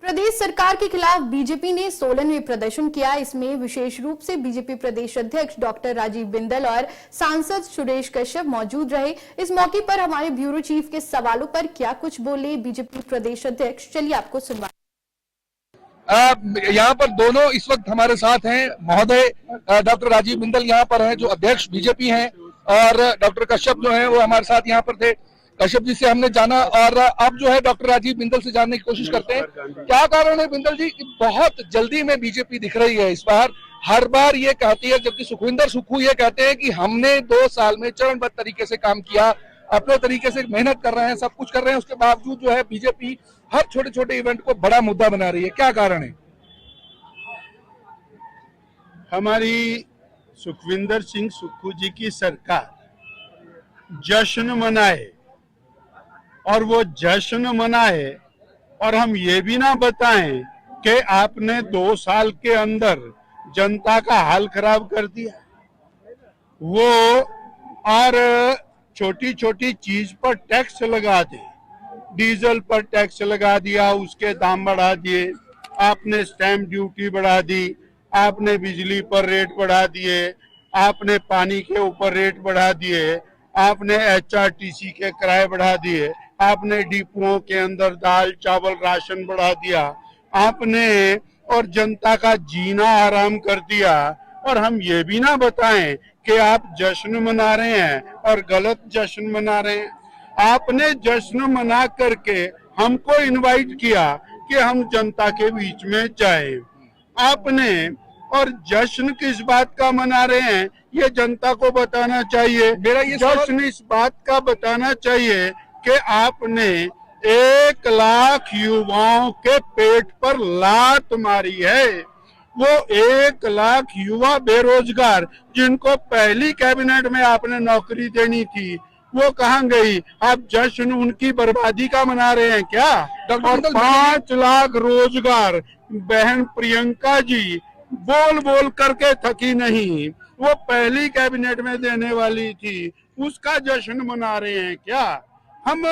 प्रदेश सरकार के खिलाफ बीजेपी ने सोलन में प्रदर्शन किया। इसमें विशेष रूप से बीजेपी प्रदेश अध्यक्ष डॉक्टर राजीव बिंदल और सांसद सुरेश कश्यप मौजूद रहे। इस मौके पर हमारे ब्यूरो चीफ के सवालों पर क्या कुछ बोले बीजेपी प्रदेश अध्यक्ष, चलिए आपको सुनवा। यहाँ पर दोनों इस वक्त हमारे साथ हैं। महोदय डॉक्टर राजीव बिंदल यहाँ पर हैं जो अध्यक्ष बीजेपी हैं, और डॉक्टर कश्यप जो हैं वो हमारे साथ यहाँ पर थे। कश्यप जी से हमने जाना और अब जो है डॉक्टर राजीव बिंदल से जानने की कोशिश करते हैं क्या कारण है बिंदल जी कि बहुत जल्दी में बीजेपी दिख रही है इस बार। हर बार ये कहती है, जबकि सुखविंदर सुक्खू ये कहते हैं कि हमने 2 साल में चरणबद्ध तरीके से काम किया, अपने तरीके से मेहनत कर रहे हैं, सब कुछ कर रहे हैं, उसके बावजूद जो है बीजेपी हर छोटे छोटे इवेंट को बड़ा मुद्दा बना रही है। क्या कारण है? हमारी सुखविंदर सिंह सुक्खू जी की सरकार जश्न मनाए और वो जश्न मनाए और हम ये भी ना बताएं कि आपने 2 साल के अंदर जनता का हाल खराब कर दिया। वो और छोटी छोटी चीज पर टैक्स लगा दे, डीजल पर टैक्स लगा दिया, उसके दाम बढ़ा दिए, आपने स्टैंप ड्यूटी बढ़ा दी, आपने बिजली पर रेट बढ़ा दिए, आपने पानी के ऊपर रेट बढ़ा दिए, आपने HRTC के किराए बढ़ा दिए, आपने डिपुओं के अंदर दाल चावल राशन बढ़ा दिया, आपने और जनता का जीना आराम कर दिया। और हम ये भी ना बताएं कि आप जश्न मना रहे हैं और गलत जश्न मना रहे हैं। आपने जश्न मना करके हमको इनवाइट किया कि हम जनता के बीच में जाएं। आपने और जश्न किस बात का मना रहे हैं ये जनता को बताना चाहिए। मेरा ये जश्न इस बात का बताना चाहिए कि आपने 1 लाख युवाओं के पेट पर लात मारी है। वो 1 लाख युवा बेरोजगार जिनको पहली कैबिनेट में आपने नौकरी देनी थी, वो कहाँ गई? आप जश्न उनकी बर्बादी का मना रहे हैं क्या? और 5 लाख रोजगार बहन प्रियंका जी बोल बोल करके थकी नहीं, वो पहली कैबिनेट में देने वाली थी, उसका जश्न मना रहे हैं क्या? हम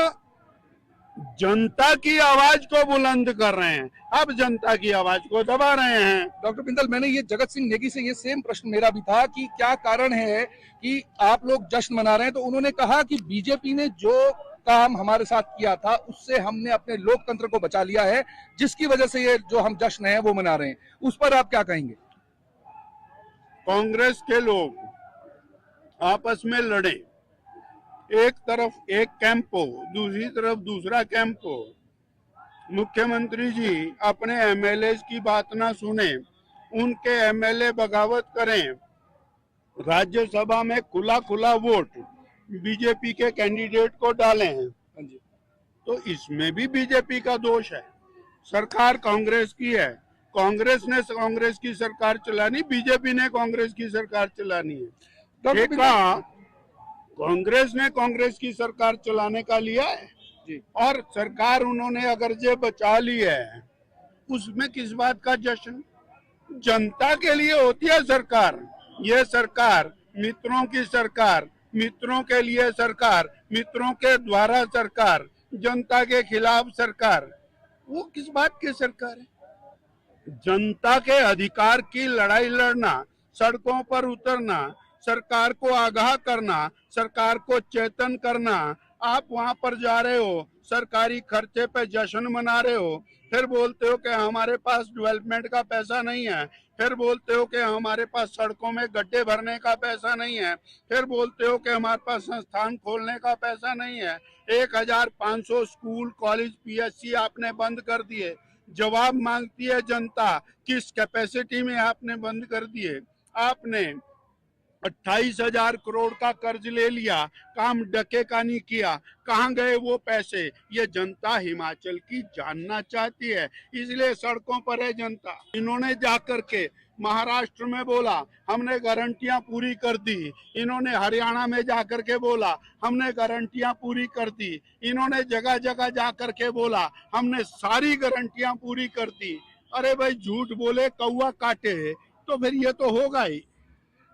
जनता की आवाज को बुलंद कर रहे हैं, अब जनता की आवाज को दबा रहे हैं। डॉक्टर बिंदल, मैंने ये जगत सिंह नेगी से ये सेम प्रश्न मेरा भी था कि क्या कारण है कि आप लोग जश्न मना रहे हैं, तो उन्होंने कहा कि बीजेपी ने जो काम हमारे साथ किया था उससे हमने अपने लोकतंत्र को बचा लिया है, जिसकी वजह से ये जो हम जश्न है वो मना रहे हैं। उस पर आप क्या कहेंगे? कांग्रेस के लोग आपस में लड़े, एक तरफ एक कैंप हो, दूसरी तरफ दूसरा कैंप हो, मुख्यमंत्री जी अपने MLAs की बात ना सुने, उनके MLA बगावत करें, राज्यसभा में खुला खुला वोट बीजेपी के कैंडिडेट को डालें, तो इसमें भी बीजेपी का दोष है। सरकार कांग्रेस की है, कांग्रेस ने कांग्रेस की सरकार चलानी, बीजेपी ने कांग्रेस की सरकार चलानी है। एक कांग्रेस ने कांग्रेस की सरकार चलाने का लिया है जी, और सरकार उन्होंने अगर जे बचा ली है, उसमें किस बात का जश्न? जनता के लिए होती है सरकार। ये सरकार मित्रों की सरकार, मित्रों के लिए सरकार, मित्रों के द्वारा सरकार, जनता के खिलाफ सरकार, वो किस बात की सरकार है? जनता के अधिकार की लड़ाई लड़ना, सड़कों पर उतरना, सरकार को आगाह करना, सरकार को चेतन करना। आप वहां पर जा रहे हो, सरकारी खर्चे पे जश्न मना रहे हो, फिर बोलते हो कि हमारे पास डेवलपमेंट का पैसा नहीं है, फिर बोलते हो कि हमारे पास सड़कों में गड्ढे भरने का पैसा नहीं है, फिर बोलते हो कि हमारे पास संस्थान खोलने का पैसा नहीं है। 1500 स्कूल कॉलेज PSC आपने बंद कर दिए। जवाब मांगती है जनता, किस कैपेसिटी में आपने बंद कर दिए? आपने 28,000 करोड़ का कर्ज ले लिया, काम डके का नहीं किया, कहाँ गए वो पैसे? ये जनता हिमाचल की जानना चाहती है, इसलिए सड़कों पर है जनता। इन्होंने जाकर के महाराष्ट्र में बोला हमने गारंटियां पूरी कर दी, इन्होंने हरियाणा में जाकर के बोला हमने गारंटियां पूरी कर दी, इन्होंने जगह जगह जाकर के बोला हमने सारी गारंटियां पूरी कर दी। अरे भाई, झूठ बोले कौवा काटे, तो फिर ये तो होगा ही।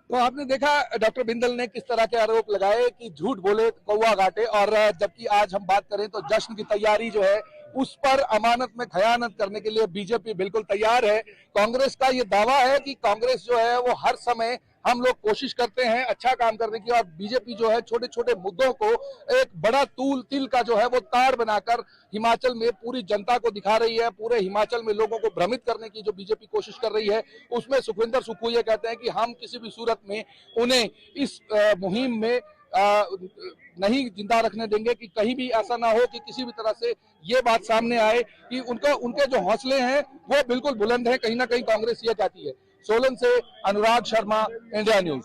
तो आपने देखा डॉक्टर बिंदल ने किस तरह के आरोप लगाए कि झूठ बोले कौवा घाटे, और जबकि आज हम बात करें तो जश्न की तैयारी जो है उस पर अमानत में खयानत करने के लिए बीजेपी बिल्कुल तैयार है। कांग्रेस का ये दावा है कि कांग्रेस जो है वो हर समय हम लोग कोशिश करते हैं अच्छा काम करने की, और बीजेपी जो है छोटे छोटे मुद्दों को एक बड़ा तिल का जो है वो तार बनाकर हिमाचल में पूरी जनता को दिखा रही है। पूरे हिमाचल में लोगों को भ्रमित करने की जो बीजेपी कोशिश कर रही है, उसमें सुखविंदर सुक्खू ये कहते हैं कि हम किसी भी सूरत में उन्हें इस मुहिम में नहीं जिंदा रखने देंगे, कि कहीं भी ऐसा ना हो कि किसी भी तरह से ये बात सामने आए कि उनके जो हौसले हैं वो बिल्कुल बुलंद हैं। कहीं ना कहीं कांग्रेस ये कहती है। सोलन से अनुराग शर्मा, इंडिया न्यूज।